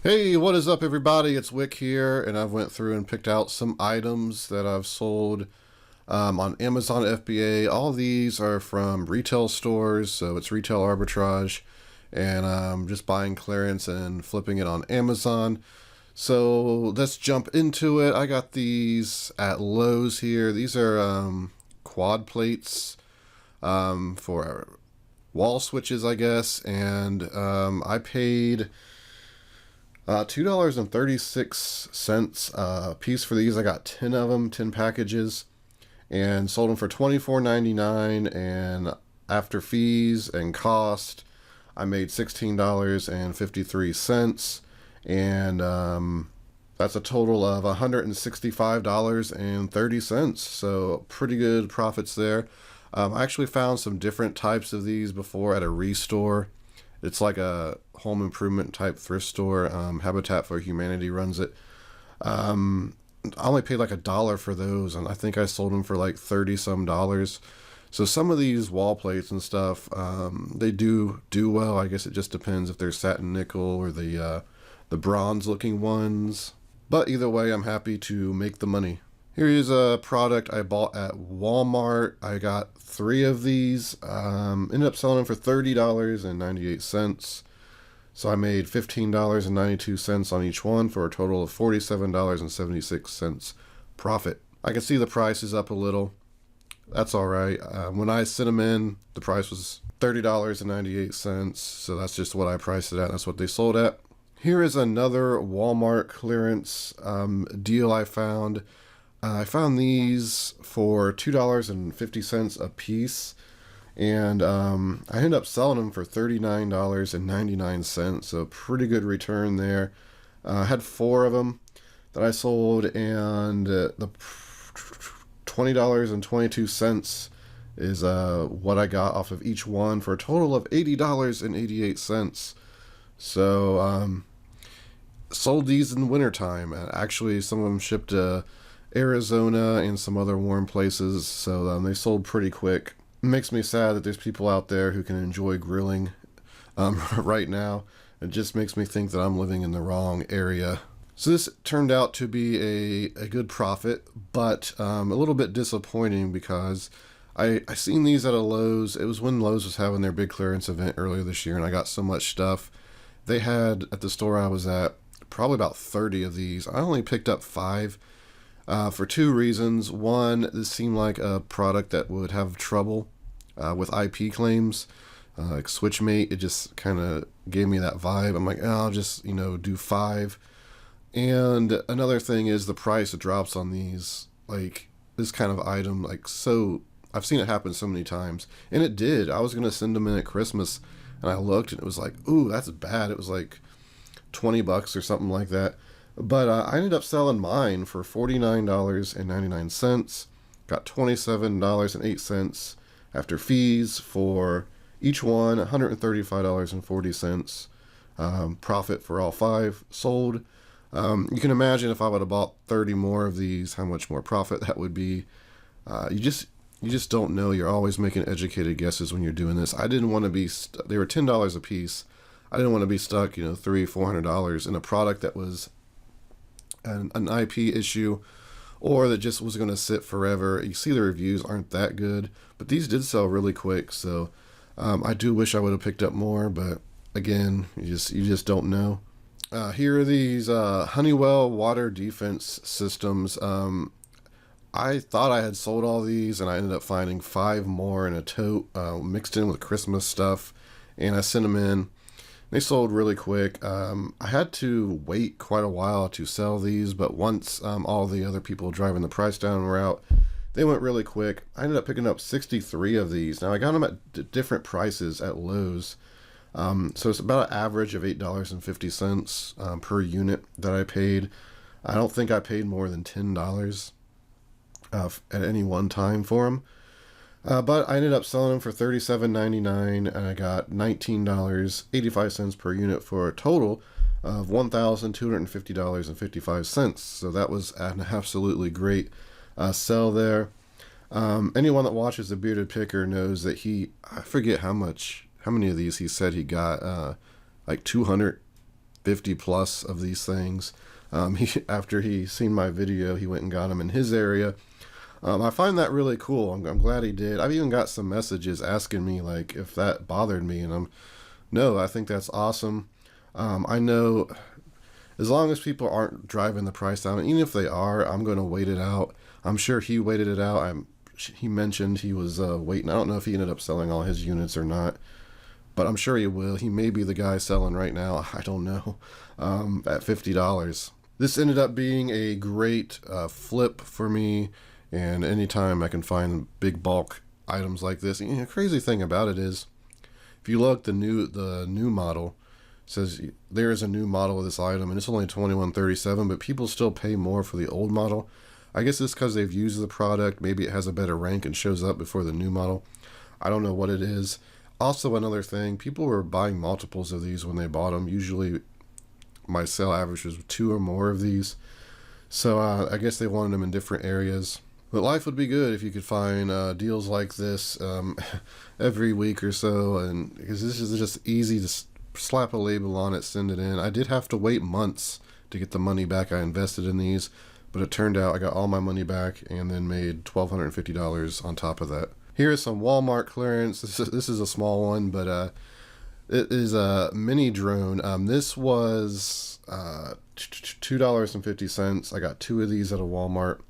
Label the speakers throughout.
Speaker 1: Hey, what is up everybody? It's Wick here, and I've went through and picked out some items that I've sold on Amazon FBA. All these are from retail stores, so it's retail arbitrage, and I'm just buying clearance and flipping it on Amazon. So let's jump into it. I got these at Lowe's here. These are quad plates for wall switches, I guess, and I paid $2.36 a piece for these. I got 10 of them, 10 packages, and sold them for $24.99. And after fees and cost, I made $16.53. And that's a total of $165.30. So pretty good profits there. I actually found some different types of these before at a restore. It's like a home improvement type thrift store. Habitat for Humanity runs it. I only paid like $1 for those, and I think I sold them for like 30 some dollars. So some of these wall plates and stuff, they do well. I guess it just depends if they're satin nickel or the bronze looking ones. But either way, I'm happy to make the money. Here is a product I bought at Walmart. I got 3 of these. Ended up selling them for $30.98. So I made $15.92 on each one for a total of $47.76 profit. I can see the price is up a little. That's all right. When I sent them in, the price was $30.98. So that's just what I priced it at. That's what they sold at. Here is another Walmart clearance deal I found. I found these for $2.50 a piece, and I ended up selling them for $39.99, so pretty good return there. I had 4 of them that I sold, and the $20.22 is what I got off of each one for a total of $80.88. So sold these in the wintertime. Actually, some of them shipped to Arizona and some other warm places, so they sold pretty quick. It makes me sad that there's people out there who can enjoy grilling right now. It just makes me think that I'm living in the wrong area. So this turned out to be a good profit, but a little bit disappointing because I seen these at a Lowe's. It was when Lowe's was having their big clearance event earlier this year, and I got so much stuff. They had, at the store I was at, probably about 30 of these. I only picked up 5. For 2 reasons. One, this seemed like a product that would have trouble with IP claims, like Switchmate. It just kind of gave me that vibe. I'm like, oh, I'll just do 5. And another thing is the price drops on these, like this kind of item. Like, so I've seen it happen so many times, and it did. I was gonna send them in at Christmas, and I looked, and it was like, ooh, that's bad. It was like $20 or something like that. But I ended up selling mine for $49.99. Got $27.08 after fees for each one, $135.40. Profit for all 5 sold. You can imagine if I would have bought 30 more of these, how much more profit that would be. You just don't know. You're always making educated guesses when you're doing this. I didn't want to be. They were $10 a piece. I didn't want to be stuck, $300-$400 in a product that was an IP issue, or that just was going to sit forever. You see the reviews aren't that good, but these did sell really quick. So I do wish I would have picked up more, but again, you just don't know. Here are these Honeywell water defense systems. I thought I had sold all these, and I ended up finding 5 more in a tote mixed in with Christmas stuff, and I sent them in. They sold really quick. I had to wait quite a while to sell these, but once all the other people driving the price down were out, they went really quick. I ended up picking up 63 of these. Now, I got them at different prices at Lowe's. So it's about an average of $8.50 per unit that I paid. I don't think I paid more than $10 at any one time for them. But I ended up selling them for $37.99, and I got $19.85 per unit for a total of $1,250.55. So that was an absolutely great sell there. Anyone that watches The Bearded Picker knows that I forget how many of these he said he got, like 200 50 plus of these things. After he seen my video, he went and got them in his area. I find that really cool. I'm glad he did. I've even got some messages asking me like if that bothered me, and no, I think that's awesome. I know as long as people aren't driving the price down, even if they are, I'm going to wait it out. I'm sure he waited it out. He mentioned he was waiting. I don't know if he ended up selling all his units or not, but I'm sure he will. He may be the guy selling right now. I don't know. At $50. This ended up being a great flip for me. And anytime I can find big bulk items like this, the crazy thing about it is, if you look, the new model says there is a new model of this item, and it's only $21.37, but people still pay more for the old model. I guess it's because they've used the product. Maybe it has a better rank and shows up before the new model. I don't know what it is. Also, another thing, people were buying multiples of these when they bought them. Usually, my sale average was 2 or more of these. So I guess they wanted them in different areas. But life would be good if you could find deals like this every week or so, and because this is just easy to slap a label on it, send it in. I did have to wait months to get the money back I invested in these, but it turned out I got all my money back and then made $1,250 on top of that. Here is some Walmart clearance. This is a small one, but it is a mini drone. This was $2.50. I got 2 of these at a Walmart.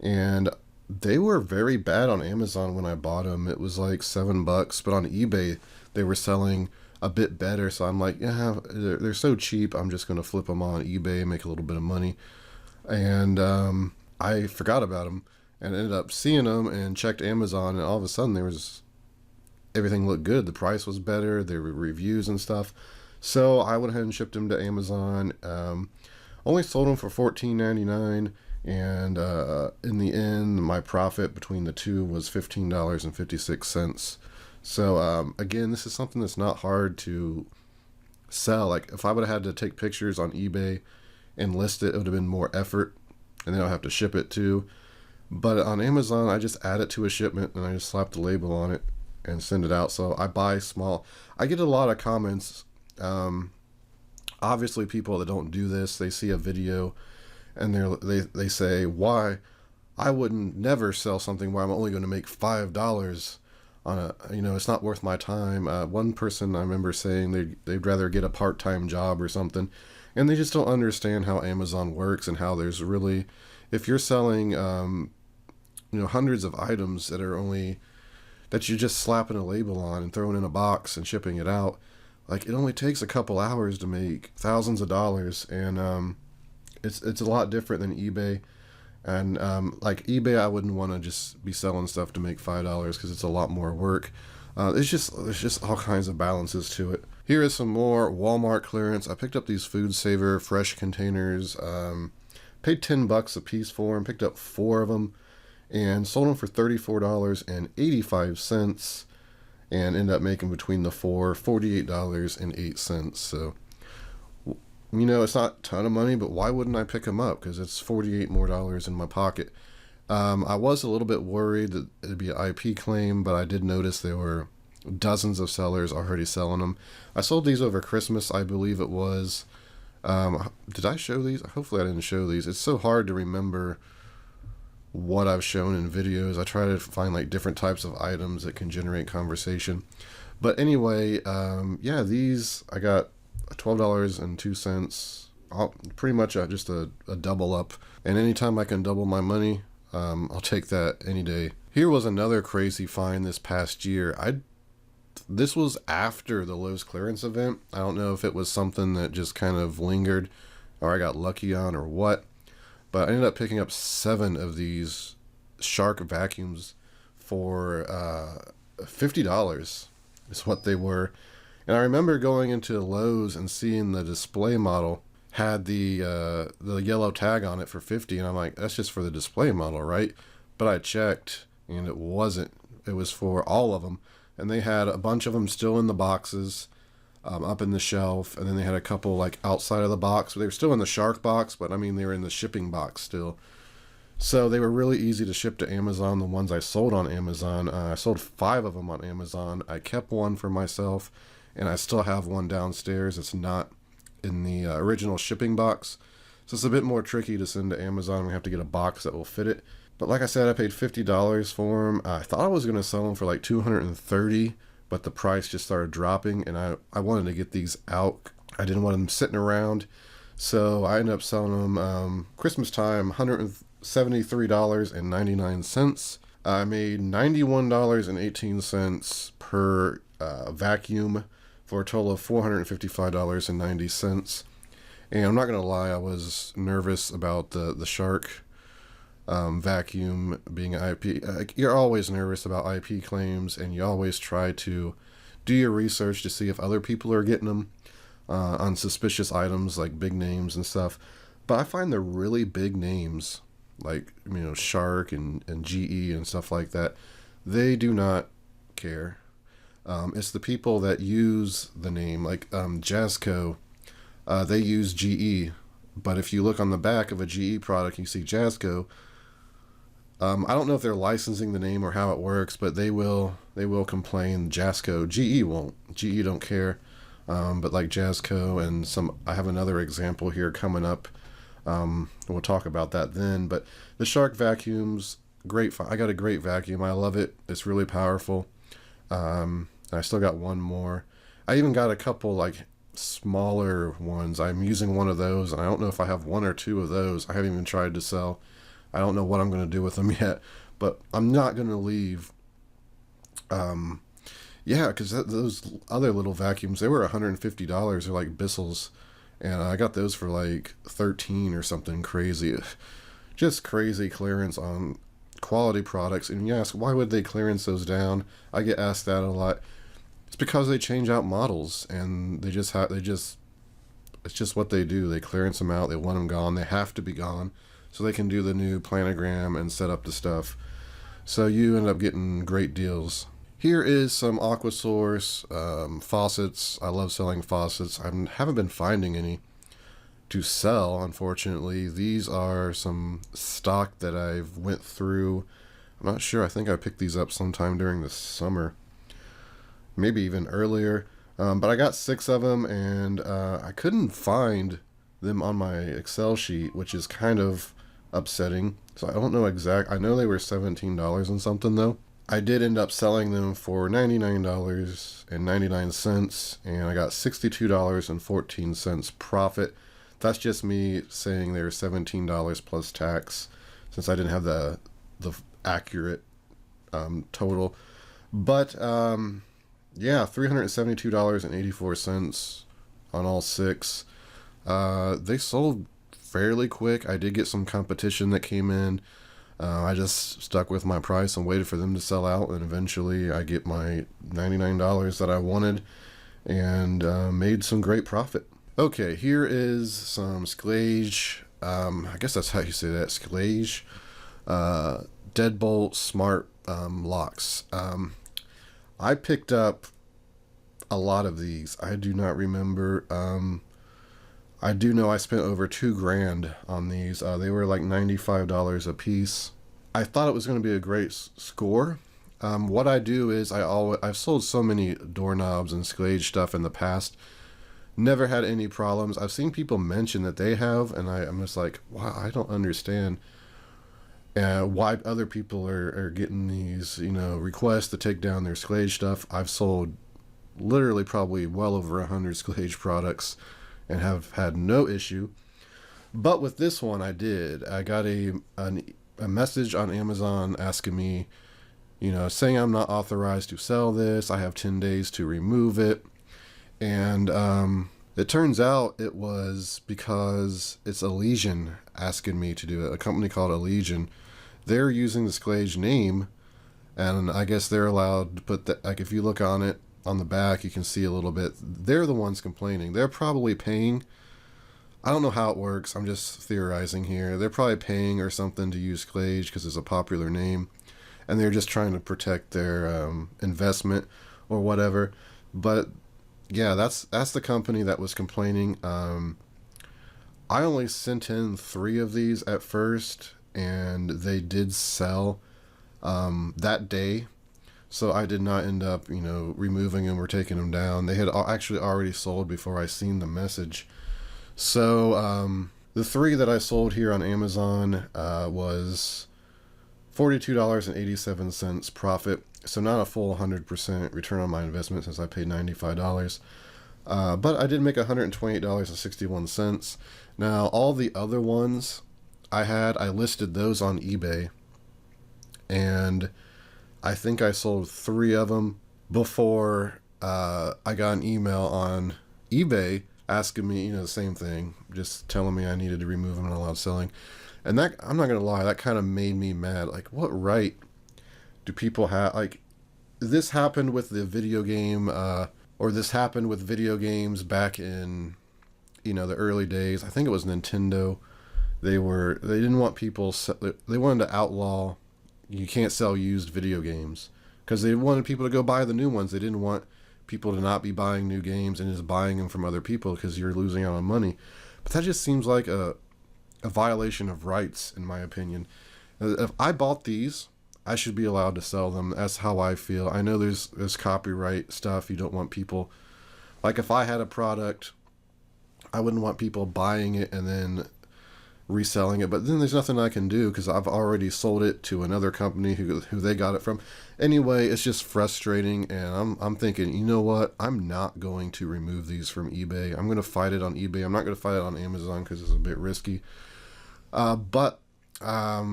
Speaker 1: And they were very bad on Amazon when I bought them. It was like $7, but on eBay they were selling a bit better. So I'm like, yeah, they're so cheap. I'm just going to flip them on eBay and make a little bit of money. And I forgot about them and ended up seeing them and checked Amazon, and all of a sudden everything looked good. The price was better. There were reviews and stuff. So I went ahead and shipped them to Amazon. Only sold them for $14.99. And in the end, my profit between the two was $15.56. So again, this is something that's not hard to sell. Like if I would have had to take pictures on eBay and list it, it would have been more effort, and then I'll have to ship it too. But on Amazon, I just add it to a shipment and I just slap the label on it and send it out. So I buy small. I get a lot of comments. Obviously, people that don't do this, they see a video and they say, why I wouldn't never sell something where I'm only going to make $5 on a, it's not worth my time. One person I remember saying they'd rather get a part-time job or something, and they just don't understand how Amazon works and how there's really, if you're selling hundreds of items that you're just slapping a label on and throwing in a box and shipping it out, like it only takes a couple hours to make thousands of dollars. And it's a lot different than eBay. And like eBay, I wouldn't want to just be selling stuff to make $5 because it's a lot more work. There's just all kinds of balances to it. Here is some more Walmart clearance. I picked up these Food Saver fresh containers. Paid $10 a piece for them. Picked up 4 of them and sold them for $34.85, and ended up making between the 4 $48.08. So it's not a ton of money, but why wouldn't I pick them up? Because it's $48 more in my pocket. I was a little bit worried that it'd be an IP claim, but I did notice there were dozens of sellers already selling them. I sold these over Christmas, I believe it was. Did I show these? Hopefully I didn't show these. It's so hard to remember what I've shown in videos. I try to find like different types of items that can generate conversation. But anyway, these I got $12.02. Pretty much just a double up. And anytime I can double my money, I'll take that any day. Here was another crazy find this past year. This was after the Lowe's clearance event. I don't know if it was something that just kind of lingered or I got lucky on or what, but I ended up picking up 7 of these Shark vacuums for $50 is what they were. And I remember going into Lowe's and seeing the display model had the yellow tag on it for $50, and I'm like, that's just for the display model, right? But I checked and it wasn't. It was for all of them. And they had a bunch of them still in the boxes, up in the shelf, and then they had a couple like outside of the box. They were still in the Shark box, but I mean they were in the shipping box still. So they were really easy to ship to Amazon, the ones I sold on Amazon. I sold 5 of them on Amazon. I kept one for myself, and I still have one downstairs. It's not in the original shipping box. So it's a bit more tricky to send to Amazon. We have to get a box that will fit it. But like I said, I paid $50 for them. I thought I was going to sell them for like $230, but the price just started dropping, and I wanted to get these out. I didn't want them sitting around. So I ended up selling them Christmas time, $173.99. I made $91.18 per vacuum for a total of $455.90. And I'm not going to lie, I was nervous about the Shark vacuum being IP. You're always nervous about IP claims, and you always try to do your research to see if other people are getting them on suspicious items like big names and stuff. But I find the really big names like, Shark and GE and stuff like that, they do not care. It's the people that use the name, like Jasco. They use GE, but if you look on the back of a GE product, you see Jasco. I don't know if they're licensing the name or how it works, but they will complain Jasco. GE won't. GE don't care. But like Jasco and I have another example here coming up. We'll talk about that then. But the Shark vacuums, great. I got a great vacuum. I love it. It's really powerful. I still got one more. I even got a couple like smaller ones. I'm using one of those, and I don't know if I have one or two of those. I haven't even tried to sell. I don't know what I'm going to do with them yet, but I'm not going to leave. Because those other little vacuums, they were $150. They're like Bissell's, and I got those for like $13 or something crazy. Just crazy clearance on quality products. And you ask, why would they clearance those down? I get asked that a lot. It's because they change out models, and it's just what they do. They clearance them out. They want them gone. They have to be gone so they can do the new planogram and set up the stuff. So you end up getting great deals. Here is some Aqua Source faucets. I love selling faucets. I haven't been finding any to sell, unfortunately. These are some stock that I've went through. I'm not sure. I think I picked these up sometime during the summer, maybe even earlier. But I got 6 of them, and I couldn't find them on my Excel sheet, which is kind of upsetting. So I don't know I know they were $17 and something though. I did end up selling them for $99.99, and I got $62.14 profit. That's just me saying they were $17 plus tax, since I didn't have the accurate total. But $372.84 on all 6. They sold fairly quick. I did get some competition that came in. I just stuck with my price and waited for them to sell out, and eventually I get my $99 that I wanted, and made some great profit. Okay, here is some Escalade. I guess that's how you say that, Escalade. Deadbolt smart locks. I picked up a lot of these. I do not remember. I do know I spent over $2,000 on these. They were like $95 a piece. I thought it was going to be a great score. What I do is I've sold so many doorknobs and Escalade stuff in the past. Never had any problems. I've seen people mention that they have, and I'm just like, wow, I don't understand why other people are getting these, requests to take down their Escalade stuff. I've sold literally probably well over 100 Escalade products and have had no issue. But with this one, I did. I got a message on Amazon asking me, saying I'm not authorized to sell this. I have 10 days to remove it. And it turns out it was because it's Elysian asking me to do it. A company called Elysian. They're using the Escalade name, and I guess they're allowed to put that. Like, if you look on it, on the back, you can see a little bit. They're the ones complaining. They're probably paying. I don't know how it works. I'm just theorizing here. They're probably paying or something to use Escalade because it's a popular name, and they're just trying to protect their investment or whatever. But yeah, that's the company that was complaining. I only sent in 3 of these at first, and they did sell that day. So I did not end up, removing them or taking them down. They had actually already sold before I seen the message. So the three that I sold here on Amazon was $42.87 profit. So not a full 100% return on my investment since I paid $95. But I did make $128.61. Now, all the other ones I listed those on eBay. And I think I sold 3 of them before I got an email on eBay asking me, the same thing, just telling me I needed to remove them and allowed selling. And that, I'm not going to lie, that kind of made me mad. Like, what right do people have? Like, this happened with the video game, or this happened with video games back in, the early days. I think it was Nintendo. They didn't want people, they wanted to outlaw, you can't sell used video games. Because they wanted people to go buy the new ones. They didn't want people to not be buying new games and just buying them from other people because you're losing out on money. But that just seems like a violation of rights, in my opinion. If I bought these, I should be allowed to sell them. That's how I feel. I know there's copyright stuff. You don't want people... Like, if I had a product, I wouldn't want people buying it and then reselling it, but then there's nothing I can do because I've already sold it to another company who they got it from. Anyway, it's just frustrating, and I'm thinking, you know what? I'm not going to remove these from eBay. I'm going to fight it on eBay. I'm not going to fight it on Amazon because it's a bit risky. But I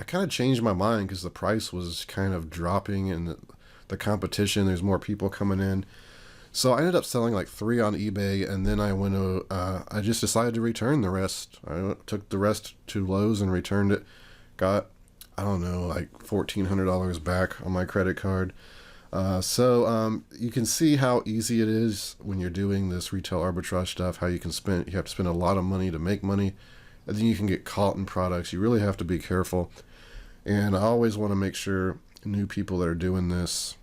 Speaker 1: kind of changed my mind because the price was kind of dropping and the competition. There's more people coming in. So I ended up selling like 3 on eBay, and then I just decided to return the rest. I took the rest to Lowe's and returned it. Got, I don't know, like $1,400 back on my credit card. So you can see how easy it is when you're doing this retail arbitrage stuff, how you have to spend a lot of money to make money, and then you can get caught in products. You really have to be careful. And I always want to make sure new people that are doing this,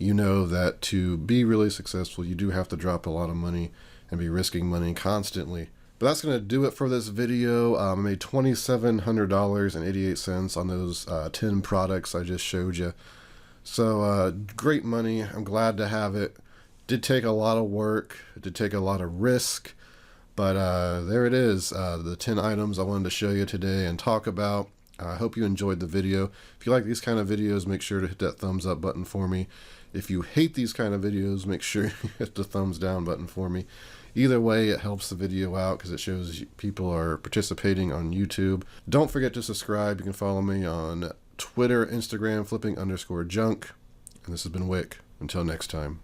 Speaker 1: that to be really successful, you do have to drop a lot of money and be risking money constantly. But that's going to do it for this video. I made $2,700.88 on those 10 products I just showed you. So great money. I'm glad to have it. Did take a lot of work. It did take a lot of risk. But there it is. The 10 items I wanted to show you today and talk about. I hope you enjoyed the video. If you like these kind of videos, make sure to hit that thumbs up button for me. If you hate these kind of videos, make sure you hit the thumbs down button for me. Either way, it helps the video out because it shows people are participating on YouTube. Don't forget to subscribe. You can follow me on Twitter, Instagram, flipping_junk. And this has been Wick. Until next time.